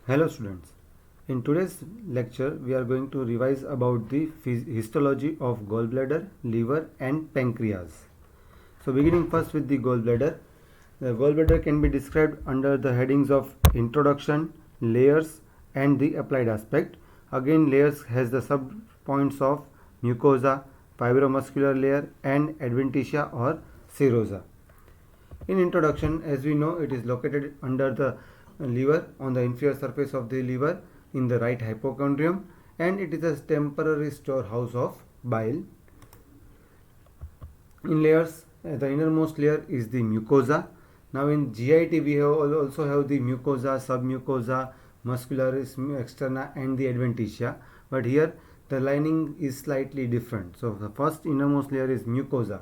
Hello students, in today's lecture we are going to revise about the histology of gallbladder, liver and pancreas. So beginning first with the gallbladder. The gallbladder can be described under the headings of introduction, layers and the applied aspect. Again, layers has the sub points of mucosa, fibromuscular layer and adventitia or serosa. In introduction, as we know, it is located under the liver, on the inferior surface of the liver in the right hypochondrium, and it is a temporary storehouse of bile. In layers, the innermost layer is the mucosa. Now in GIT we also have the mucosa, submucosa, muscularis externa and the adventitia, but here the lining is slightly different. So the first innermost layer is mucosa.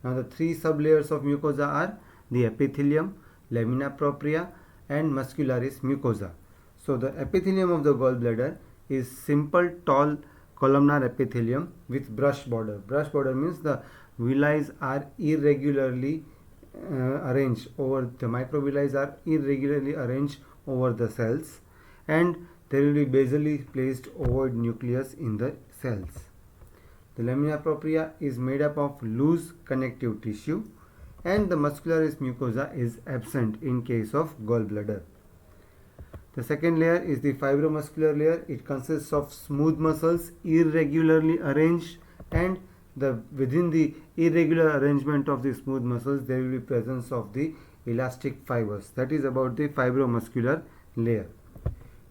Now the three sublayers of mucosa are the epithelium, lamina propria and muscularis mucosa. So the epithelium of the gallbladder is simple tall columnar epithelium with brush border. Brush border means the villi are irregularly arranged over the microvilli are irregularly arranged over the cells, and there will be basally placed ovoid nucleus in the cells. The lamina propria is made up of loose connective tissue, and the muscularis mucosa is absent in case of gallbladder. The second layer is the fibromuscular layer. It consists of smooth muscles irregularly arranged, and within the irregular arrangement of the smooth muscles there will be presence of the elastic fibers. That is about the fibromuscular layer.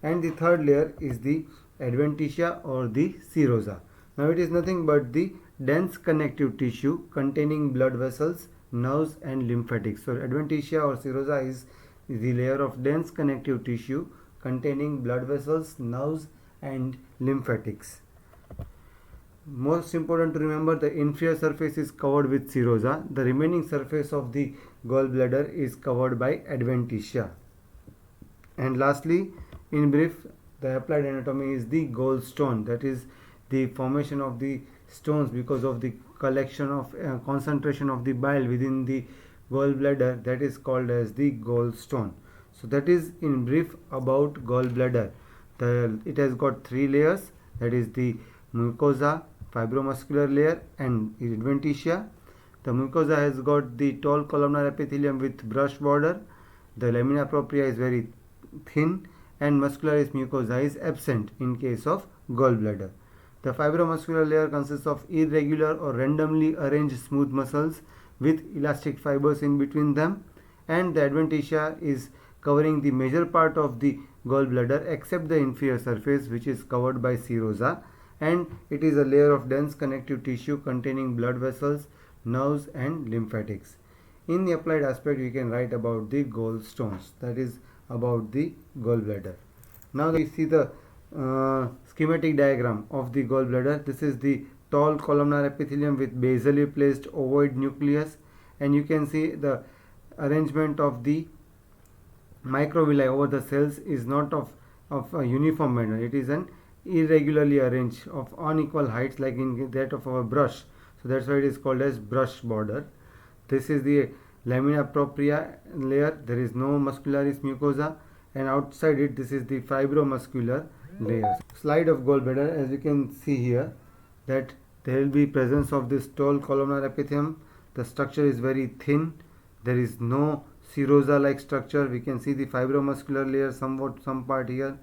And the third layer is the adventitia or the serosa. Now it is nothing but the dense connective tissue containing blood vessels, nerves and lymphatics. So adventitia or serosa is the layer of dense connective tissue containing blood vessels, nerves and lymphatics. Most important to remember, the inferior surface is covered with serosa. The remaining surface of the gallbladder is covered by adventitia. And lastly, in brief, the applied anatomy is the gallstone. That is the formation of the stones because of the collection of concentration of the bile within the gallbladder, that is called as the gallstone. So that is in brief about gallbladder. It has got three layers, that is the mucosa, fibromuscular layer and adventitia. The mucosa has got the tall columnar epithelium with brush border. The lamina propria is very thin and muscularis mucosa is absent in case of gallbladder. The fibromuscular layer consists of irregular or randomly arranged smooth muscles with elastic fibers in between them, and the adventitia is covering the major part of the gallbladder except the inferior surface, which is covered by serosa, and it is a layer of dense connective tissue containing blood vessels, nerves and lymphatics. In the applied aspect we can write about the gallstones, that is about the gallbladder. Now we see the schematic diagram of the gallbladder. This is the tall columnar epithelium with basally placed ovoid nucleus, and you can see the arrangement of the microvilli over the cells is not of a uniform manner. It is an irregularly arranged of unequal heights like in that of our brush. So that's why it is called as brush border. This is the lamina propria layer. There is no muscularis mucosa, and outside it this is the fibromuscular layer. Slide of gallbladder, as you can see here, that there will be presence of this tall columnar epithelium. The structure is very thin. There is no serosa like structure. We can see the fibromuscular layer some part here,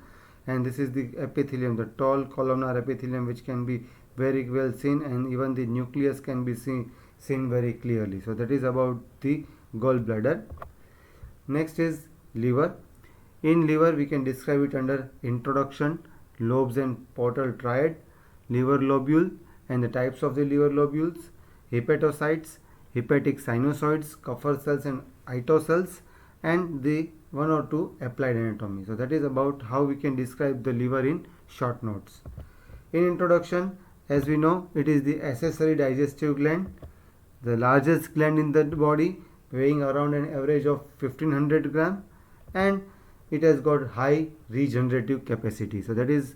and this is the epithelium, the tall columnar epithelium, which can be very well seen, and even the nucleus can be seen very clearly. So that is about the gallbladder. Next is liver. In liver we can describe it under introduction, lobes and portal triad, liver lobule and the types of the liver lobules, hepatocytes, hepatic sinusoids, Kupffer cells and Ito cells, and the one or two applied anatomy. So that is about how we can describe the liver in short notes. In introduction, as we know, it is the accessory digestive gland, the largest gland in the body, weighing around an average of 1500 gram, and it has got high regenerative capacity. So that is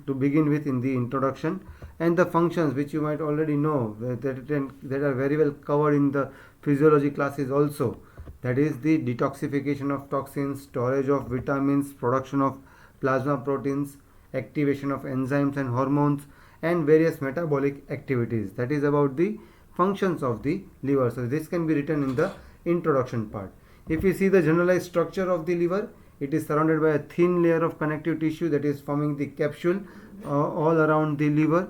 to begin with in the introduction, and the functions which you might already know that are very well covered in the physiology classes also, that is the detoxification of toxins, storage of vitamins, production of plasma proteins, activation of enzymes and hormones, and various metabolic activities. That is about the functions of the liver. So this can be written in the introduction part. If you see the generalized structure of the liver, it is surrounded by a thin layer of connective tissue that is forming the capsule all around the liver,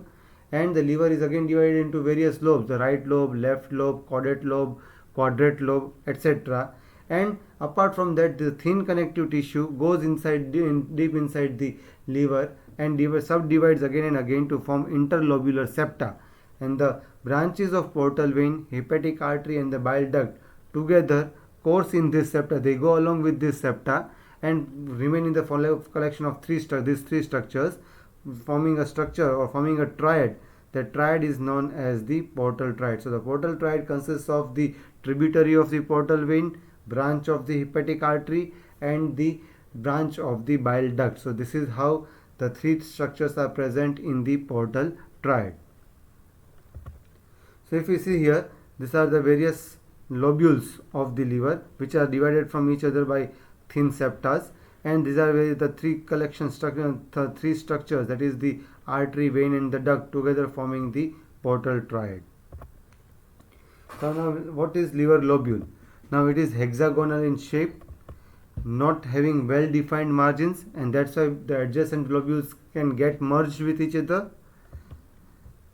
and the liver is again divided into various lobes: the right lobe, left lobe, caudate lobe, quadrate lobe, etc. And apart from that, the thin connective tissue goes inside deep inside the liver and subdivides again and again to form interlobular septa, and the branches of portal vein, hepatic artery and the bile duct together course in this septa. They go along with this septa and remain in the collection of these three structures, forming a structure or forming a triad. The triad is known as the portal triad. So the portal triad consists of the tributary of the portal vein, branch of the hepatic artery and the branch of the bile duct. So this is how the three structures are present in the portal triad. So if you see here, these are the various lobules of the liver which are divided from each other by thin septas, and these are the three three structures, that is the artery, vein and the duct, together forming the portal triad. So now what is liver lobule? Now it is hexagonal in shape, not having well defined margins, and that's why the adjacent lobules can get merged with each other.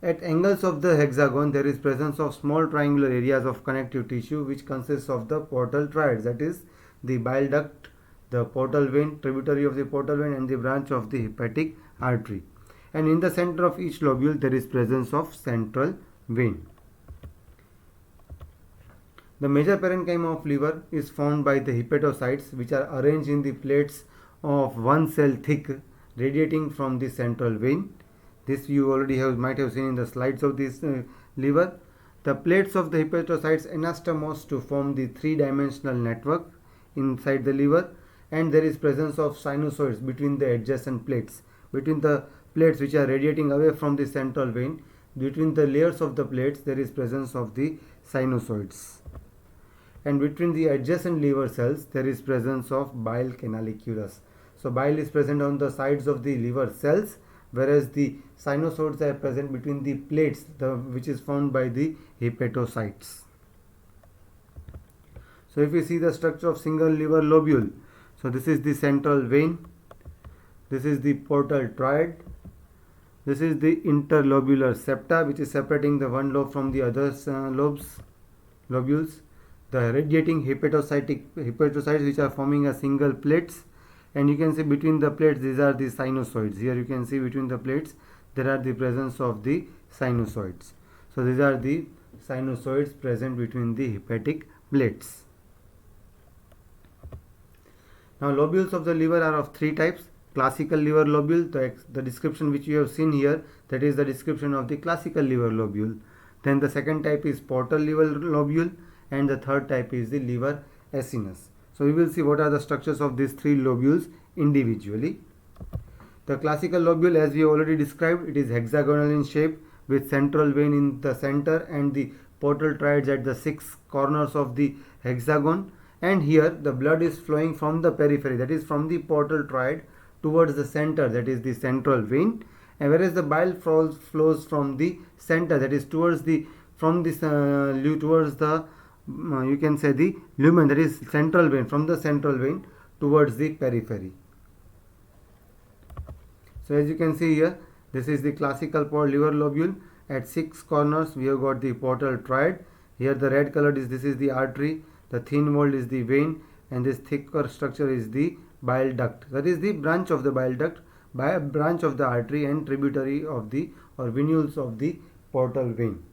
At angles of the hexagon, there is presence of small triangular areas of connective tissue which consists of the portal triads, that is the bile duct, the portal vein, tributary of the portal vein and the branch of the hepatic artery. And in the center of each lobule there is presence of central vein. The major parenchyma of liver is formed by the hepatocytes, which are arranged in the plates of 1 cell thick radiating from the central vein. This you already might have seen in the slides of this liver. The plates of the hepatocytes anastomose to form the three-dimensional network inside the liver, and there is presence of sinusoids between the adjacent plates. Between the plates which are radiating away from the central vein, between the layers of the plates there is presence of the sinusoids. And between the adjacent liver cells there is presence of bile canaliculus. So bile is present on the sides of the liver cells, whereas the sinusoids are present between the plates which is formed by the hepatocytes. So if you see the structure of single liver lobule, so this is the central vein, this is the portal triad, this is the interlobular septa which is separating the one lobe from the other lobules, the radiating hepatocytes which are forming a single plates, and you can see between the plates these are the sinusoids. Here you can see between the plates there are the presence of the sinusoids. So these are the sinusoids present between the hepatic plates. Now lobules of the liver are of three types. Classical liver lobule, the description which you have seen here, that is the description of the classical liver lobule. Then the second type is portal liver lobule, and the third type is the liver acinus. So we will see what are the structures of these three lobules individually. The classical lobule, as we already described, it is hexagonal in shape with central vein in the center and the portal triads at the 6 corners of the hexagon. And here the blood is flowing from the periphery, that is from the portal triad, towards the center, that is the central vein, and whereas the bile flows from the center, that is towards the you can say the lumen, that is central vein, from the central vein towards the periphery. So as you can see here, this is the classical liver lobule. At 6 corners we have got the portal triad. Here the red colored this is the artery, the thin walled is the vein, and this thicker structure is the bile duct, that is the branch of the bile duct, branch of the artery and tributary of the or venules of the portal vein.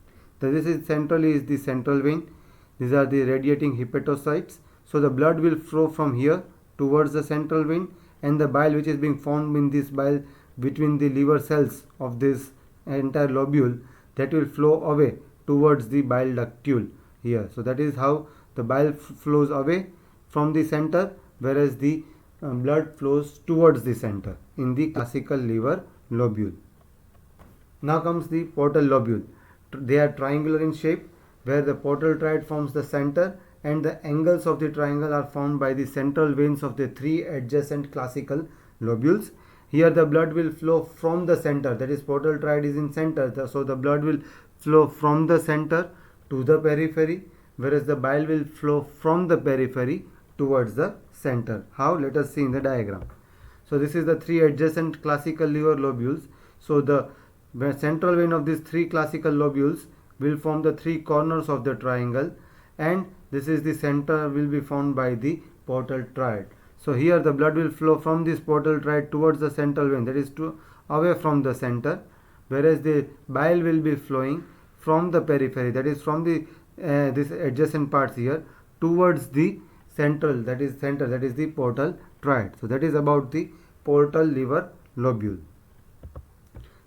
So this is centrally is the central vein. These are the radiating hepatocytes. So the blood will flow from here towards the central vein, and the bile which is being formed in this bile between the liver cells of this entire lobule, that will flow away towards the bile ductule here. So that is how the bile flows away from the center, whereas the blood flows towards the center in the classical liver lobule. Now comes the portal lobule. They are triangular in shape, where the portal triad forms the center and the angles of the triangle are formed by the central veins of the 3 adjacent classical lobules. Here the blood will flow from the center, that is portal triad is in center, so the blood will flow from the center to the periphery, whereas the bile will flow from the periphery towards the center. How? Let us see in the diagram. So this is the three adjacent classical liver lobules. So the central vein of these three classical lobules will form the three corners of the triangle, and this is the center will be formed by the portal triad. So here the blood will flow from this portal triad towards the central vein, that is away from the center, whereas the bile will be flowing from the periphery, that is from the this adjacent parts here towards the central, that is the portal triad. So that is about the portal liver lobule.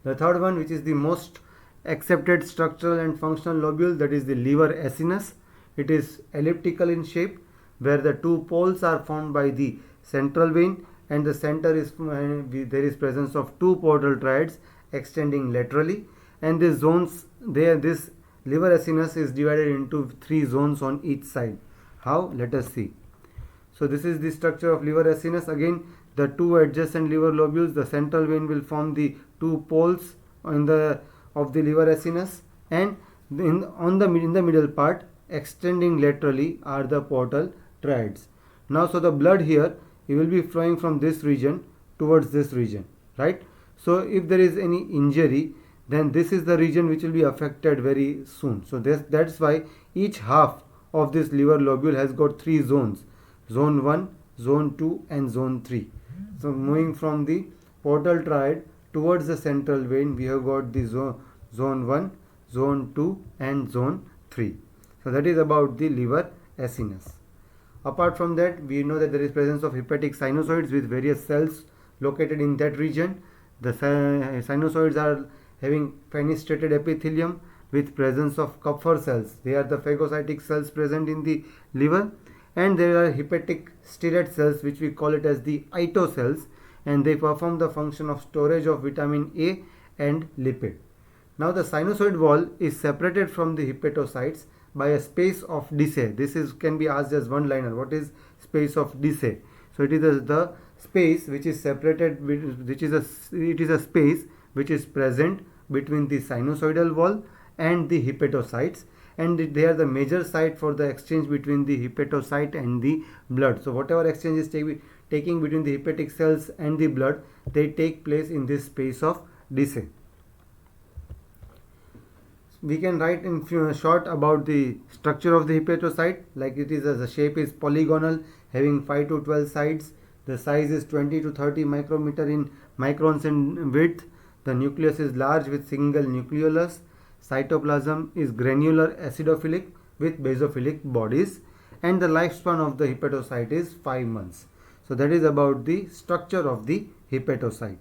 The third one, which is the most accepted structural and functional lobule, that is the liver acinus. It is elliptical in shape, where the two poles are formed by the central vein, and the center is there is presence of two portal triads extending laterally, and these zones this liver acinus is divided into three zones on each side. How? Let us see. So this is the structure of liver acinus. Again, the two adjacent liver lobules, the central vein will form the two poles of the liver acinus, and in the middle part extending laterally are the portal triads. Now, so the blood here, it will be flowing from this region towards this region, right? So if there is any injury, then this is the region which will be affected very soon. So that's why each half of this liver lobule has got three zones: zone 1, zone 2 and zone 3. So moving from the portal triad towards the central vein, we have got the zone 1, zone 2 and zone 3. So that is about the liver acinus. Apart from that, we know that there is presence of hepatic sinusoids with various cells located in that region. The sinusoids are having fenestrated epithelium with presence of Kupffer cells. They are the phagocytic cells present in the liver, and there are hepatic sterate cells, which we call it as the Ito cells, and they perform the function of storage of vitamin A and lipid. Now the sinusoid wall is separated from the hepatocytes by a space of Disse. This can be asked as one liner. What is space of Disse? So it is the space which is separated, it is a space which is present between the sinusoidal wall and the hepatocytes, and they are the major site for the exchange between the hepatocyte and the blood. So whatever exchange is taking between the hepatic cells and the blood, they take place in this space of Disse. We can write in short about the structure of the hepatocyte, like it is as the shape is polygonal, having 5 to 12 sides. The size is 20 to 30 microns in width. The nucleus is large with single nucleolus. Cytoplasm is granular acidophilic with basophilic bodies, and the lifespan of the hepatocyte is 5 months. So that is about the structure of the hepatocyte.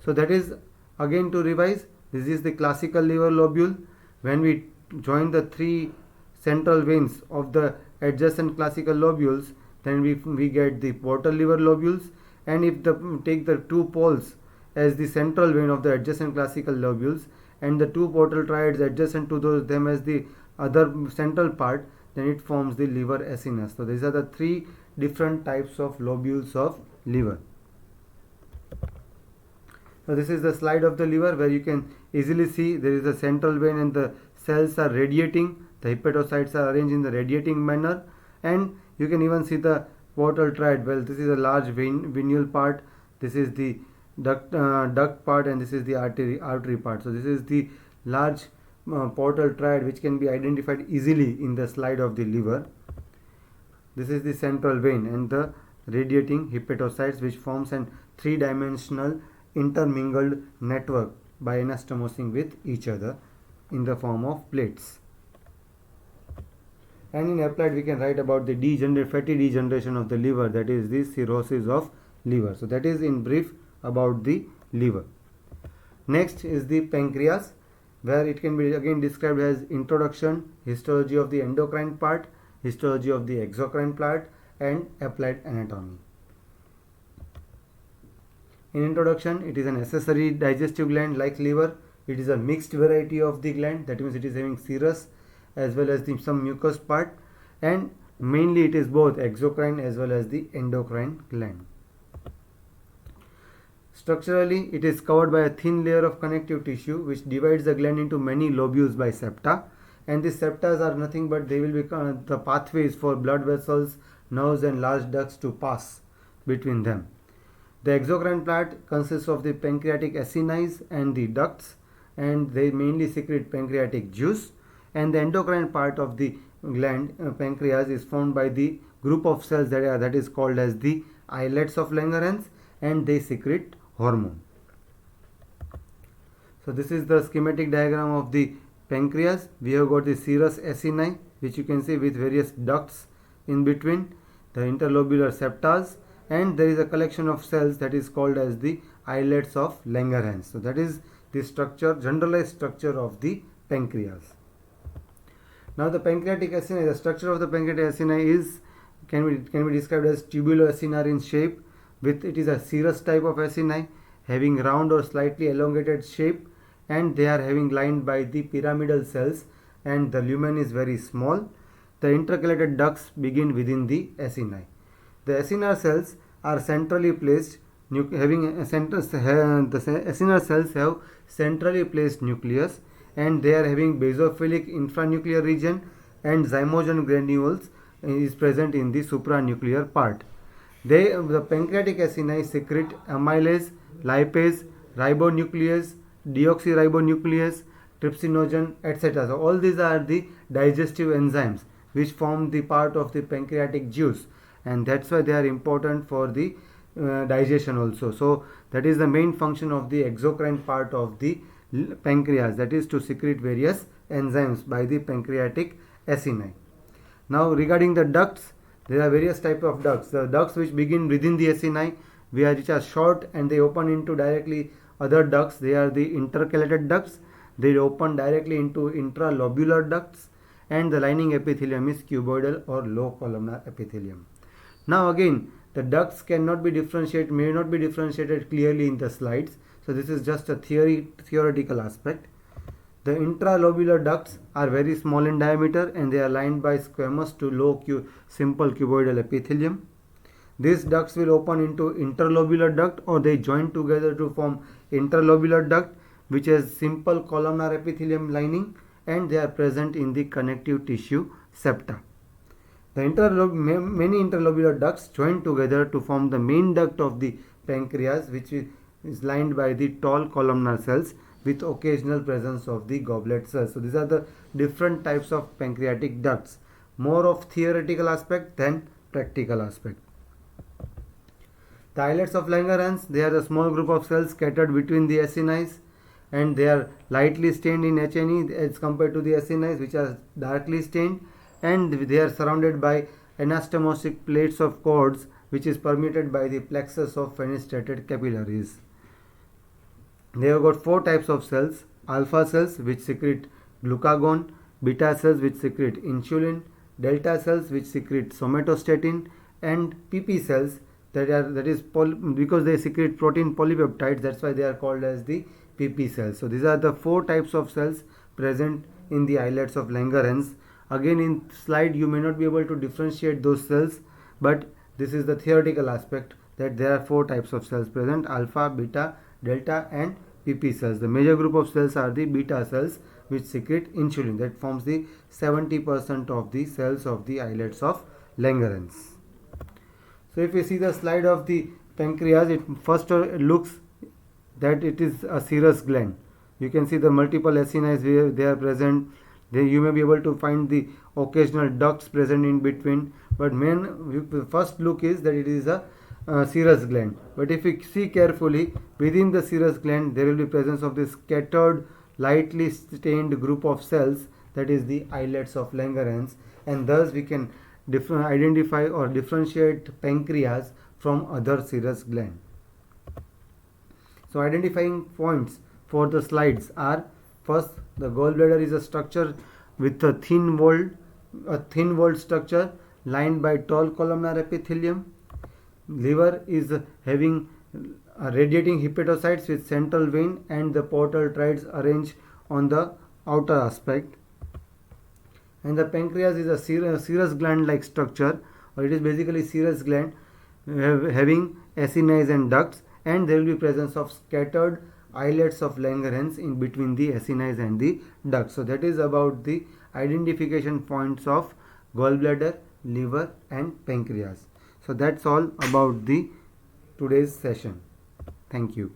So that is, again to revise, this is the classical liver lobule. When we join the three central veins of the adjacent classical lobules, then we get the portal liver lobules, and if take the two poles as the central vein of the adjacent classical lobules, and the two portal triads adjacent to them as the other central part, then it forms the liver acinus. So these are the three different types of lobules of liver. So this is the slide of the liver, where you can easily see there is a central vein and the cells are radiating. The hepatocytes are arranged in the radiating manner, and you can even see the portal triad. Well, this is a large venual part, this is the duct part, and this is the artery part. So this is the large portal triad which can be identified easily in the slide of the liver. This is the central vein and the radiating hepatocytes, which forms an three-dimensional intermingled network by anastomosing with each other in the form of plates. And in applied, we can write about the fatty degeneration of the liver, that is the cirrhosis of liver. So that is in brief about the liver. Next is the pancreas, where it can be again described as introduction, histology of the endocrine part, histology of the exocrine part, and applied anatomy. In introduction, it is an accessory digestive gland like liver. It is a mixed variety of the gland, that means it is having serous as well as some mucous part, and mainly it is both exocrine as well as the endocrine gland. Structurally, it is covered by a thin layer of connective tissue which divides the gland into many lobules by septa, and these septas are nothing but they will become the pathways for blood vessels, nerves and large ducts to pass between them. The exocrine part consists of the pancreatic acinines and the ducts, and they mainly secrete pancreatic juice, and the endocrine part of the gland pancreas is formed by the group of cells that is called as the islets of Langerhans, and they secrete hormone. So this is the schematic diagram of the pancreas. We have got the serous acini, which you can see with various ducts in between, the interlobular septas, and there is a collection of cells that is called as the islets of Langerhans. So that is the structure, generalized structure of the pancreas. Now the pancreatic acini, the structure of the pancreatic acini is can be described as tubulo-acinar in shape. With it is a serous type of acini having round or slightly elongated shape, and they are having lined by the pyramidal cells, and the lumen is very small. The intercalated ducts begin within the acini. The acinar cells are centrally placed, having a center. The acinar cells have centrally placed nucleus, and they are having basophilic infranuclear region, and zymogen granules is present in the supranuclear part. The pancreatic acini secrete amylase, lipase, ribonuclease, deoxyribonuclease, trypsinogen, etc. So all these are the digestive enzymes which form the part of the pancreatic juice, and that's why they are important for the digestion also. So that is the main function of the exocrine part of the pancreas, that is to secrete various enzymes by the pancreatic acini. Now regarding the ducts, there are various types of ducts. The ducts which begin within the acini, which are short and they open into directly other ducts, they are the intercalated ducts. They open directly into intralobular ducts, and the lining epithelium is cuboidal or low columnar epithelium. Now again, the ducts may not be differentiated clearly in the slides. So this is just a theoretical aspect. The intralobular ducts are very small in diameter, and they are lined by squamous to low simple cuboidal epithelium. These ducts will open into interlobular duct, or they join together to form interlobular duct, which has simple columnar epithelium lining, and they are present in the connective tissue septa. The many interlobular ducts join together to form the main duct of the pancreas, which is lined by the tall columnar cells with occasional presence of the goblet cells. So these are the different types of pancreatic ducts. More of theoretical aspect than practical aspect. The islets of Langerhans, they are a small group of cells scattered between the acini, and they are lightly stained in H&E as compared to the acini, which are darkly stained, and they are surrounded by anastomosic plates of cords, which is permeated by the plexus of fenestrated capillaries. They have got four types of cells: alpha cells which secrete glucagon, beta cells which secrete insulin, delta cells which secrete somatostatin, and PP cells because they secrete protein polypeptides, that's why they are called as the PP cells. So these are the four types of cells present in the islets of Langerhans. Again, in slide you may not be able to differentiate those cells, but this is the theoretical aspect, that there are four types of cells present: alpha, beta, delta and PP cells. The major group of cells are the beta cells which secrete insulin, that forms the 70% of the cells of the islets of Langerhans. So if you see the slide of the pancreas, it first looks that it is a serous gland. You can see the multiple acini where they are present. You may be able to find the occasional ducts present in between, but first look is that it is a serous gland. But if you see carefully, within the serous gland there will be presence of this scattered lightly stained group of cells, that is the islets of Langerhans, and thus we can identify or differentiate pancreas from other serous gland. So identifying points for the slides are: first, the gallbladder is a structure with a thin walled structure lined by tall columnar epithelium. Liver is having radiating hepatocytes with central vein and the portal triads arranged on the outer aspect. And the pancreas is a serous gland like structure, or it is basically serous gland having acini and ducts, and there will be presence of scattered islets of Langerhans in between the acinis and the duct. So that is about the identification points of gallbladder, liver and pancreas. So that's all about the today's session. Thank you.